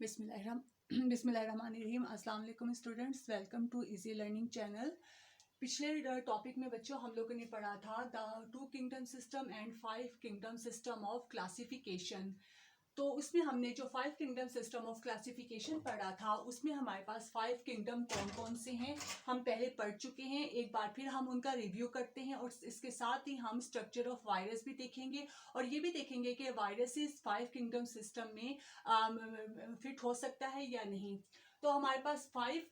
बिस्मिल्लाहिर्रहमानिर्रहीम। अस्सलाम वालेकुम students, welcome to easy learning channel. पिछले टॉपिक में बच्चों हम लोगों ने पढ़ा था the two kingdom system and five kingdom system of classification. तो उसमें हमने जो five kingdom system of classification पढ़ा था उसमें हमारे पास फाइव किंगडम कौन कौन से हैं हम पहले पढ़ चुके हैं। एक बार फिर हम उनका रिव्यू करते हैं और इसके साथ ही हम स्ट्रक्चर ऑफ वायरस भी देखेंगे और ये भी देखेंगे कि वायरसेस फाइव किंगडम सिस्टम में फिट हो सकता है या नहीं। तो हमारे पास five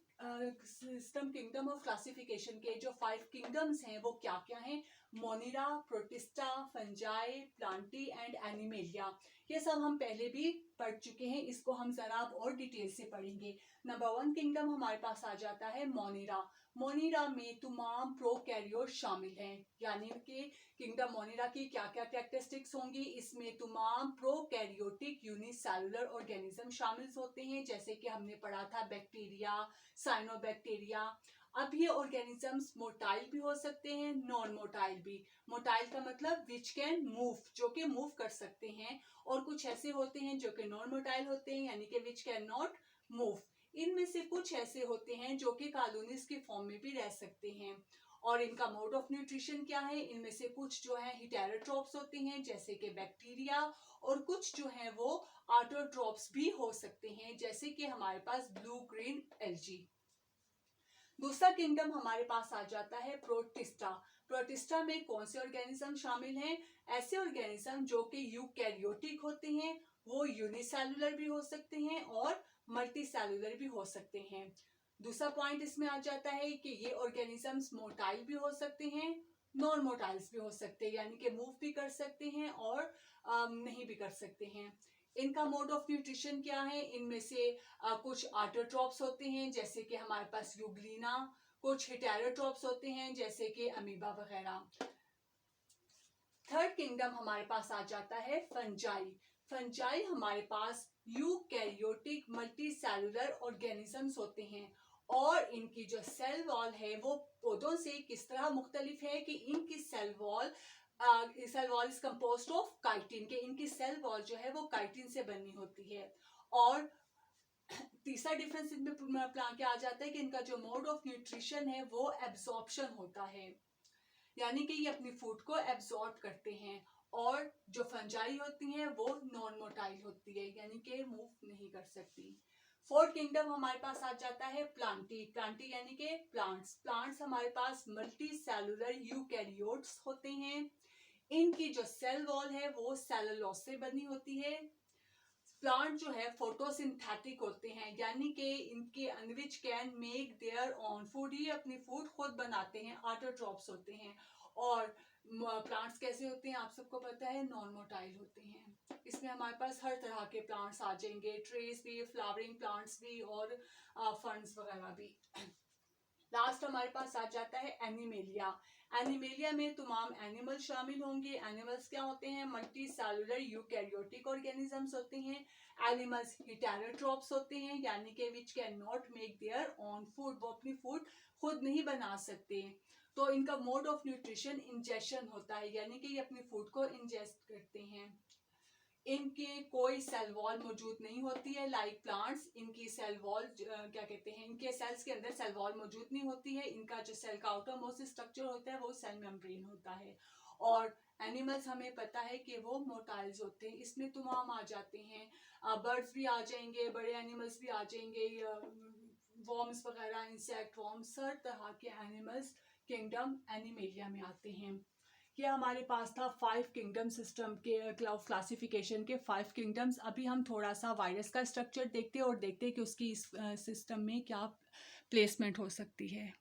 system kingdom of classification के जो फाइव किंगडम्स हैं वो क्या क्या हैं? Monera, Protista, Fungi, Plantae and Animalia. ये सब हम पहले भी पढ़ चुके हैं, इसको हम जरा अब और डिटेल से पढ़ेंगे। नंबर वन किंगडम हमारे पास आ जाता है मोनिरा। मोनिरा में तमाम प्रोकैरियोट शामिल हैं, यानी कि किंगडम मोनिरा की क्या क्या कैरेक्टरिस्टिक्स होंगी? इसमें तमाम प्रोकैरियोटिक यूनिसेलुलर ऑर्गेनिज्म शामिल होते हैं, जैसे कि हमने पढ़ा था बैक्टीरिया, साइनोबैक्टीरिया। अब ये ऑर्गेनिजम्स मोटाइल भी हो सकते हैं, नॉन मोटाइल भी। मोटाइल का मतलब विच कैन मूव, जो कि मूव कर सकते हैं, और कुछ ऐसे होते हैं जो कि नॉन मोटाइल होते हैं, यानी कि विच कैन नॉट मूव। इनमें से कुछ ऐसे होते हैं जो कि कॉलोनीज के फॉर्म में भी रह सकते हैं। और इनका मोड ऑफ न्यूट्रिशन क्या है? इनमें से कुछ जो है हेटेरोट्रॉप्स होते हैं, जैसे कि बैक्टीरिया, और कुछ जो है वो ऑटोट्रॉप्स भी हो सकते हैं, जैसे कि हमारे पास ब्लू ग्रीन एल्गी। दूसरा किंगडम हमारे पास आ जाता है प्रोटिस्टा। प्रोटिस्टा में कौन से ऑर्गेनिज्म शामिल हैं? ऐसे ऑर्गेनिज्म जो कि यूकैरियोटिक होते हैं, वो यूनिसेलुलर भी हो सकते हैं और मल्टीसेलुलर भी हो सकते हैं। दूसरा पॉइंट इसमें आ जाता है कि ये ऑर्गेनिजम्स मोटाइल भी हो सकते हैं, नॉन मोटाइल्स भी हो सकते हैं, यानी कि मूव भी कर सकते हैं और नहीं भी कर सकते हैं। इनका मोड ऑफ न्यूट्रिशन क्या है? इनमें से कुछ ऑटोट्रॉप्स होते हैं, जैसे कि हमारे पास यूग्लिना, कुछ हेटेरोट्रॉप्स होते हैं जैसे कि अमीबा वगैरह। थर्ड किंगडम हमारे पास आ जाता है फंजाई। फंजाई हमारे पास यूकैरियोटिक मल्टीसेलुलर ऑर्गेनिजम्स होते हैं, और इनकी जो सेल वॉल है वो पौधों से किस तरह मुख्तलिफ है कि इनकी cell wall is composed of chitin, के इनकी सेल वॉल जो है वो काइटिन से बनी होती है। और तीसरा डिफरेंस इनमें प्लान क्या आ जाता है कि इनका जो मोड ऑफ न्यूट्रिशन है वो एब्जॉर्प्शन होता है, यानी कि ये अपनी फूड को एब्जॉर्ब करते हैं। और जो फंजाई होती हैं वो नॉन मोटाइल होती है, यानी कि मूव नहीं कर सकती। फोर्थ किंगडम हमारे पास आ जाता है प्लांटी। प्लांटी यानी कि प्लांट्स। प्लांट्स हमारे पास मल्टी सेलुलर यूकैरियोट्स होते हैं। इनकी जो सेल वॉल है वो सेलुलोज से बनी होती है। प्लांट जो है फोटोसिंथेटिक होते हैं, यानी कि इनके अनविच can make their own food, ये अपनी फूड खुद बनाते हैं, ऑटोट्रॉप्स होते हैं। और प्लांट्स कैसे होते हैं आप सबको पता है, नॉन मोटाइल होते हैं। इसमें हमारे पास हर तरह के प्लांट्स आ जाएंगे, ट्रीज भी, फ्लावरिंग प्लांट्स भी और फंड्स वगैरह भी। लास्ट हमारे पास आ जाता है एनिमेलिया। एनिमेलिया में तमाम एनिमल शामिल होंगे। एनिमल्स क्या होते हैं? मल्टी सेलुलर यूकैरियोटिक ऑर्गेनिजम्स होते हैं। एनिमल्स हेटेरोट्रॉप्स होते हैं, यानी कि which can not make their own food, वो अपनी फूड खुद नहीं बना सकते। तो इनका मोड ऑफ न्यूट्रिशन इंजेक्शन होता है, यानी कि ये अपनी फूड को इंजेस्ट करते हैं। इनके कोई सेल वॉल मौजूद नहीं होती है, लाइक प्लांट्स। इनकी सेल वॉल क्या कहते हैं, इनके सेल्स के अंदर सेल वॉल मौजूद नहीं होती है। इनका जो सेल का आउटरमोस्ट स्ट्रक्चर होता है वो सेल मेम्ब्रेन होता है। और एनिमल्स हमें पता है कि वो मोटाइल्स होते हैं। इसमें तमाम आ जाते हैं, बर्ड्स भी आ जाएंगे, बड़े एनिमल्स भी आ जाएंगे, वॉर्म्स वगैरह, इंसेक्ट वॉर्म्स, हर तरह के एनिमल्स किंगडम एनिमेलिया में आते हैं। ये हमारे पास था फाइव किंगडम सिस्टम के क्लासिफिकेशन के फाइव किंगडम्स। अभी हम थोड़ा सा वायरस का स्ट्रक्चर देखते हैं और देखते हैं कि उसकी इस सिस्टम में क्या प्लेसमेंट हो सकती है।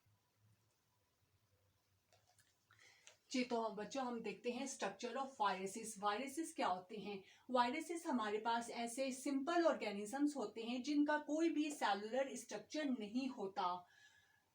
जी तो बच्चों हम देखते हैं स्ट्रक्चर ऑफ वायरसेस। वायरसेस क्या होते हैं? वायरसेस हमारे पास ऐसे सिंपल ऑर्गेनिजम्स होते हैं जिनका कोई भी सेलुलर स्ट्रक्चर नहीं होता।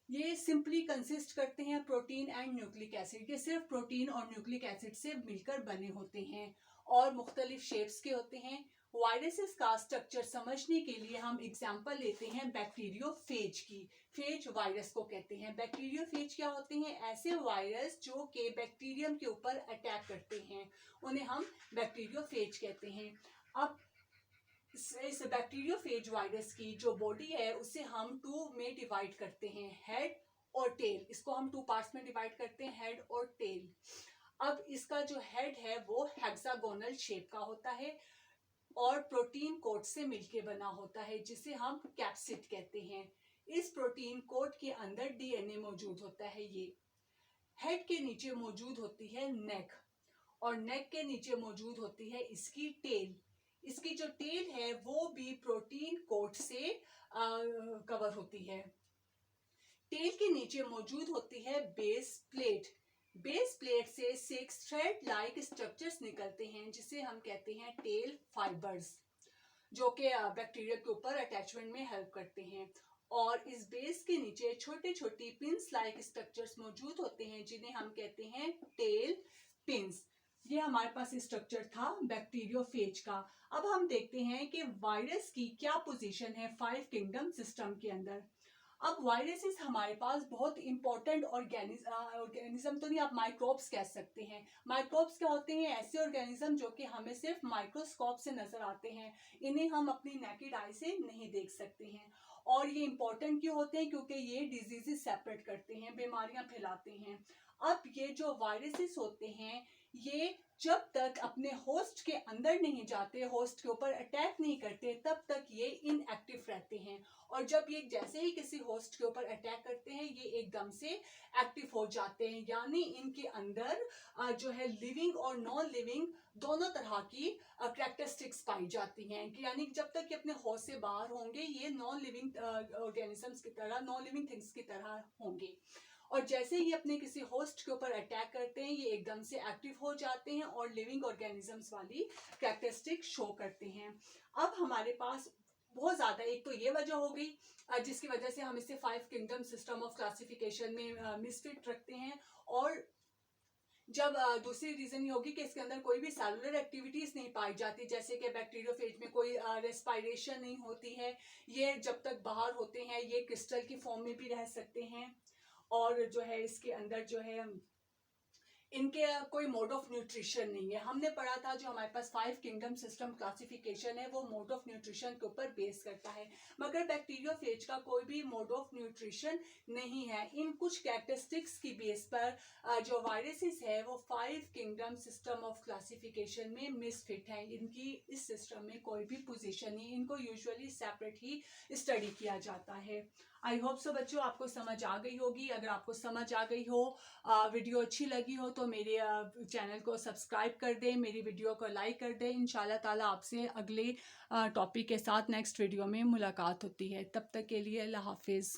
ये सिंपली कंसिस्ट करते हैं प्रोटीन एंड न्यूक्लिक एसिड, ये सिर्फ प्रोटीन और न्यूक्लिक एसिड से मिलकर बने होते हैं और मुख्तलिफ शेप्स के होते हैं। वायरसेस का स्ट्रक्चर समझने के लिए हम एग्जांपल लेते हैं बैक्टीरियोफेज की। फेज वायरस को कहते हैं। बैक्टीरियोफेज क्या होते हैं? ऐसे वायरस जो कि बैक्टीरियम के ऊपर अटैक करते हैं, उन्हें हम बैक्टीरियोफेज कहते हैं। अब इस बैक्टीरियोफेज वायरस की जो बॉडी है उसे हम टू में डिवाइड करते हैं, हेड और टेल। इसको हम टू पार्ट्स में डिवाइड करते हैं, हेड और टेल। अब इसका जो हेड है वो हेक्सागोनल शेप का होता है और प्रोटीन कोट से मिलके बना होता है, जिसे हम कैप्सिड कहते हैं। इस प्रोटीन कोट के अंदर डीएनए मौजूद होता है। ये हेड के नीचे मौजूद होती है नेक, और नेक के नीचे मौजूद होती है इसकी टेल। इसकी जो टेल है वो भी प्रोटीन कोट से कवर होती है। टेल के नीचे मौजूद होती है बेस प्लेट। बेस प्लेट से 6 थ्रेड लाइक स्ट्रक्चर्स निकलते हैं, जिसे हम कहते हैं टेल फाइबर्स, जो कि बैक्टीरिया के ऊपर अटैचमेंट में हेल्प करते हैं। और इस बेस के नीचे छोटे छोटे पिंस लाइक स्ट्रक्चर्स मौजूद होते हैं, जिन्हें हम कहते हैं टेल पिंस। ये हमारे पास स्ट्रक्चर था बैक्टीरियोफेज का। अब हम देखते हैं कि वायरस की क्या पोजीशन है 5 किंगडम सिस्टम के अंदर। अब वायरसेस हमारे पास बहुत इंपॉर्टेंट ऑर्गेनिज्म तो नहीं, आप माइक्रोब्स कह सकते हैं। माइक्रोब्स क्या होते हैं? ऐसे ऑर्गेनिज्म जो कि हमें सिर्फ माइक्रोस्कोप से नजर आते हैं, इन्हें हम अपनी नेकेड आई से नहीं देख सकते हैं। और ये इंपॉर्टेंट क्यों होते हैं? क्योंकि ये डिजीजेस सेपरेट करते हैं, बीमारियां फैलाते हैं। अब ये जो वायरसेस होते हैं, ये जब तक अपने होस्ट के अंदर नहीं जाते, होस्ट के ऊपर अटैक नहीं करते, तब तक ये इनएक्टिव रहते हैं। और जब ये जैसे ही किसी होस्ट के ऊपर अटैक करते हैं, ये एकदम से एक्टिव हो जाते हैं। यानी इनके अंदर जो है लिविंग और नॉन लिविंग दोनों तरह की कैरेक्टरिस्टिक्स पाई जाती हैं। यानी जब तक ये अपने होस्ट से बाहर होंगे, ये नॉन लिविंग ऑर्गेनिजम्स की तरह, नॉन लिविंग थिंग्स की तरह होंगे। और जैसे ही अपने किसी होस्ट के ऊपर अटैक करते हैं, ये एकदम से एक्टिव हो जाते हैं और लिविंग ऑर्गेनिजम्स वाली कैरेक्टरिस्टिक शो करते हैं। अब हमारे पास बहुत ज्यादा, एक तो ये वजह हो गई जिसकी वजह से हम इसे 5 किंगडम सिस्टम ऑफ क्लासिफिकेशन में मिसफिट रखते हैं। और जब दूसरी रीजन ये होगी कि इसके अंदर कोई भी सेलुलर एक्टिविटीज नहीं पाई जाती, जैसे कि बैक्टीरियोफेज में कोई रेस्पिरेशन नहीं होती है। ये जब तक बाहर होते हैं, ये क्रिस्टल की फॉर्म में भी रह सकते हैं। और जो है इसके अंदर जो है इनके कोई मोड ऑफ न्यूट्रिशन नहीं है। हमने पढ़ा था जो हमारे पास 5 किंगडम सिस्टम क्लासिफिकेशन है वो मोड ऑफ न्यूट्रिशन के ऊपर बेस करता है, मगर बैक्टीरियोफेज का कोई भी मोड ऑफ न्यूट्रिशन नहीं है। इन कुछ कैरेक्टरिस्टिक्स की बेस पर जो वायरसेस है वो 5 किंगडम सिस्टम ऑफ क्लासिफिकेशन में मिसफिट है। इनकी इस सिस्टम में कोई भी पोजीशन नहीं, इनको यूजुअली सेपरेट ही स्टडी किया जाता है। आई होप सो बच्चों आपको समझ आ गई होगी। अगर आपको समझ आ गई हो, वीडियो अच्छी लगी हो, तो मेरे चैनल को सब्सक्राइब कर दें, मेरी वीडियो को लाइक कर दें। इंशाल्लाह ताला आपसे अगले टॉपिक के साथ नेक्स्ट वीडियो में मुलाकात होती है। तब तक के लिए अल्लाह हाफिज़।